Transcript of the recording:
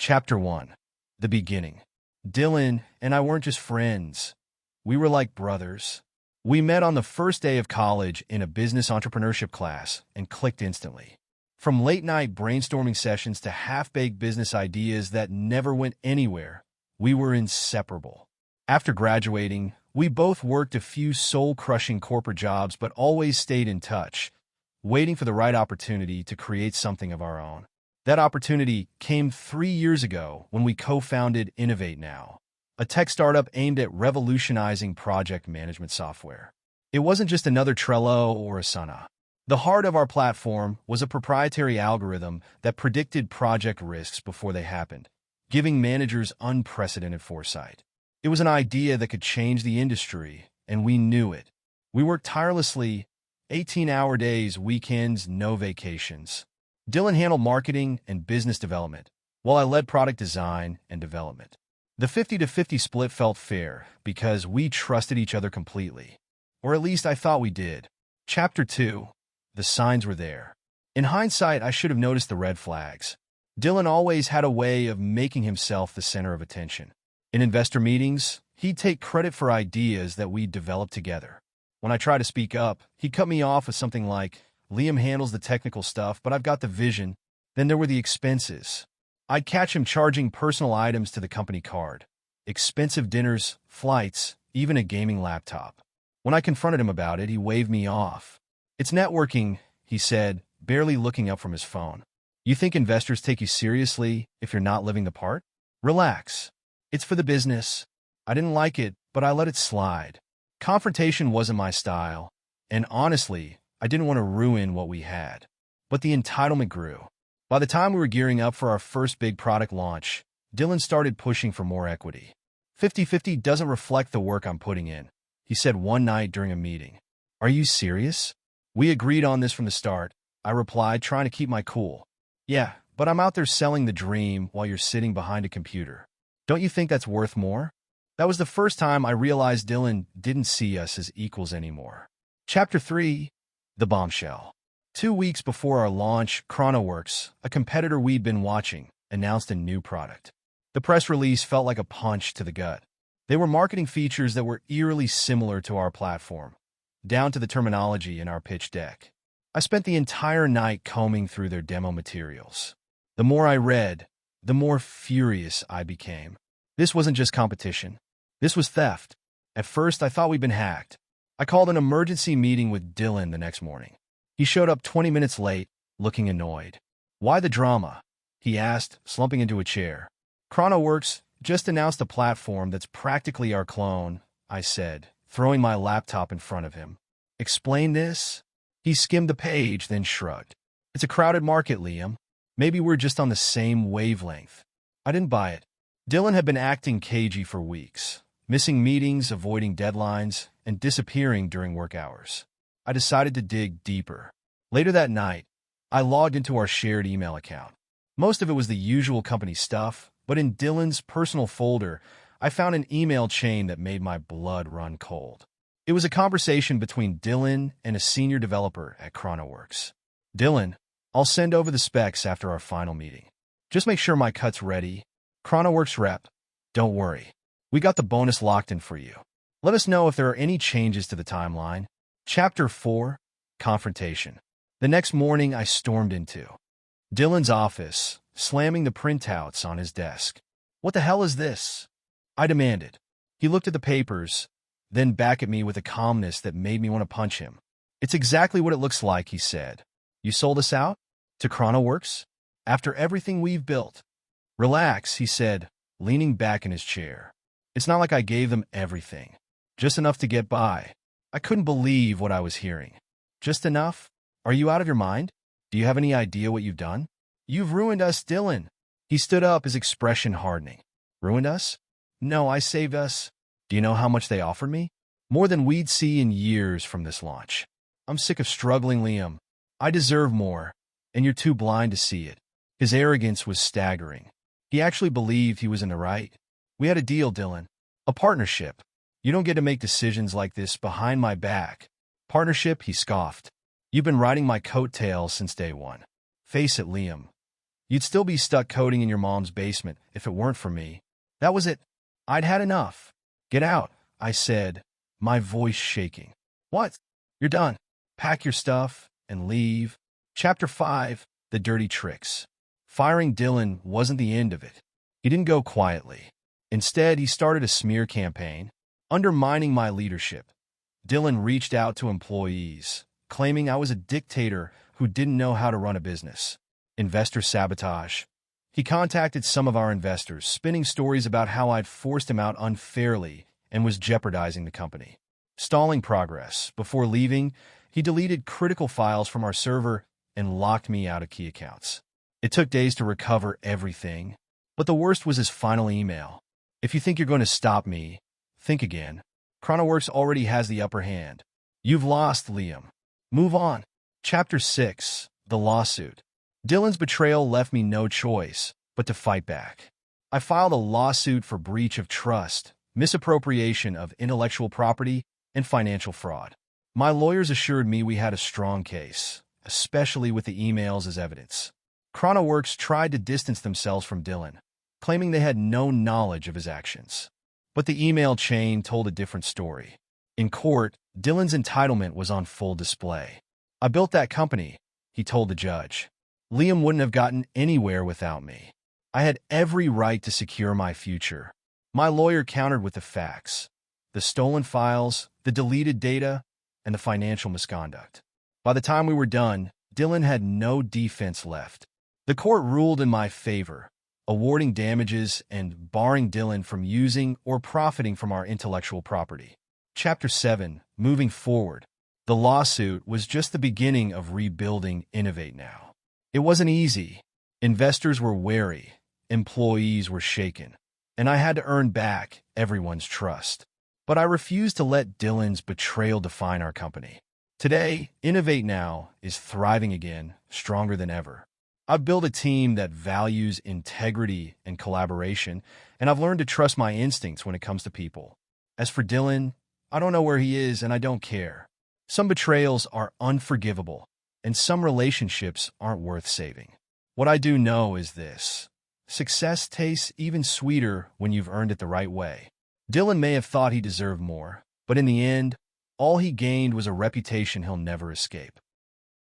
Chapter 1. The Beginning. Dylan and I weren't just friends. We were like brothers. We met on the first day of college in a business entrepreneurship class and clicked instantly. From late-night brainstorming sessions to half-baked business ideas that never went anywhere, we were inseparable. After graduating, we both worked a few soul-crushing corporate jobs but always stayed in touch, waiting for the right opportunity to create something of our own. That opportunity came 3 years ago when we co-founded Innovate Now, a tech startup aimed at revolutionizing project management software. It wasn't just another Trello or Asana. The heart of our platform was a proprietary algorithm that predicted project risks before they happened, giving managers unprecedented foresight. It was an idea that could change the industry, and we knew it. We worked tirelessly, 18-hour days, weekends, no vacations. Dylan handled marketing and business development, while I led product design and development. The 50-50 split felt fair because we trusted each other completely. Or at least I thought we did. Chapter 2. The signs were there. In hindsight, I should have noticed the red flags. Dylan always had a way of making himself the center of attention. In investor meetings, he'd take credit for ideas that we'd developed together. When I tried to speak up, he'd cut me off with something like, "Liam handles the technical stuff, but I've got the vision." Then there were the expenses. I'd catch him charging personal items to the company card. Expensive dinners, flights, even a gaming laptop. When I confronted him about it, he waved me off. "It's networking," he said, barely looking up from his phone. "You think investors take you seriously if you're not living the part? Relax. It's for the business." I didn't like it, but I let it slide. Confrontation wasn't my style, and honestly, I didn't want to ruin what we had. But the entitlement grew. By the time we were gearing up for our first big product launch, Dylan started pushing for more equity. 50-50 doesn't reflect the work I'm putting in, he said one night during a meeting. "Are you serious?" "We agreed on this from the start," I replied, trying to keep my cool. "Yeah, but I'm out there selling the dream while you're sitting behind a computer. Don't you think that's worth more?" That was the first time I realized Dylan didn't see us as equals anymore. Chapter 3. The Bombshell. 2 weeks before our launch, ChronoWorks, a competitor we'd been watching, announced a new product. The press release felt like a punch to the gut. They were marketing features that were eerily similar to our platform, down to the terminology in our pitch deck. I spent the entire night combing through their demo materials. The more I read, the more furious I became. This wasn't just competition. This was theft. At first, I thought we'd been hacked. I called an emergency meeting with Dylan the next morning. He showed up 20 minutes late, looking annoyed. "Why the drama?" he asked, slumping into a chair. "ChronoWorks just announced a platform that's practically our clone," I said, throwing my laptop in front of him. "Explain this?" He skimmed the page, then shrugged. "It's a crowded market, Liam. Maybe we're just on the same wavelength." I didn't buy it. Dylan had been acting cagey for weeks, missing meetings, avoiding deadlines, and disappearing during work hours. I decided to dig deeper. Later that night, I logged into our shared email account. Most of it was the usual company stuff, but in Dylan's personal folder, I found an email chain that made my blood run cold. It was a conversation between Dylan and a senior developer at ChronoWorks. "Dylan, I'll send over the specs after our final meeting. Just make sure my cut's ready. ChronoWorks rep, don't worry. We got the bonus locked in for you. Let us know if there are any changes to the timeline." Chapter 4. Confrontation. The next morning, I stormed into Dylan's office, slamming the printouts on his desk. "What the hell is this?" I demanded. He looked at the papers, then back at me with a calmness that made me want to punch him. "It's exactly what it looks like," he said. "You sold us out? To ChronoWorks? After everything we've built?" "Relax," he said, leaning back in his chair. "It's not like I gave them everything. Just enough to get by." I couldn't believe what I was hearing. "Just enough? Are you out of your mind? Do you have any idea what you've done? You've ruined us, Dylan." He stood up, his expression hardening. "Ruined us? No, I saved us. Do you know how much they offered me? More than we'd see in years from this launch. I'm sick of struggling, Liam. I deserve more, and you're too blind to see it." His arrogance was staggering. He actually believed he was in the right. "We had a deal, Dylan. A partnership. You don't get to make decisions like this behind my back." "Partnership?" he scoffed. "You've been riding my coattails since day one. Face it, Liam. You'd still be stuck coding in your mom's basement if it weren't for me. That was it. I'd had enough. Get out, I said, my voice shaking. What? You're done. Pack your stuff and leave. Chapter 5, The Dirty Tricks. Firing Dylan wasn't the end of it. He didn't go quietly. Instead, he started a smear campaign, undermining my leadership. Dylan reached out to employees, claiming I was a dictator who didn't know how to run a business. Investor sabotage. He contacted some of our investors, spinning stories about how I'd forced him out unfairly and was jeopardizing the company. Stalling progress. Before leaving, he deleted critical files from our server and locked me out of key accounts. It took days to recover everything, but the worst was his final email. If you think you're going to stop me, think again. ChronoWorks already has the upper hand. You've lost, Liam. Move on. Chapter 6, The Lawsuit. Dylan's betrayal left me no choice but to fight back. I filed a lawsuit for breach of trust, misappropriation of intellectual property, and financial fraud. My lawyers assured me we had a strong case, especially with the emails as evidence. ChronoWorks tried to distance themselves from Dylan, claiming they had no knowledge of his actions. But the email chain told a different story. In court, Dylan's entitlement was on full display. I built that company, he told the judge. Liam wouldn't have gotten anywhere without me. I had every right to secure my future. My lawyer countered with the facts: the stolen files, the deleted data, and the financial misconduct. By the time we were done, Dylan had no defense left. The court ruled in my favor, awarding damages and barring Dylan from using or profiting from our intellectual property. Chapter 7, Moving Forward. The lawsuit was just the beginning of rebuilding Innovate Now. It wasn't easy. Investors were wary, employees were shaken, and I had to earn back everyone's trust. But I refused to let Dylan's betrayal define our company. Today, Innovate Now is thriving again, stronger than ever. I've built a team that values integrity and collaboration, and I've learned to trust my instincts when it comes to people. As for Dylan, I don't know where he is, and I don't care. Some betrayals are unforgivable, and some relationships aren't worth saving. What I do know is this: success tastes even sweeter when you've earned it the right way. Dylan may have thought he deserved more, but in the end, all he gained was a reputation he'll never escape.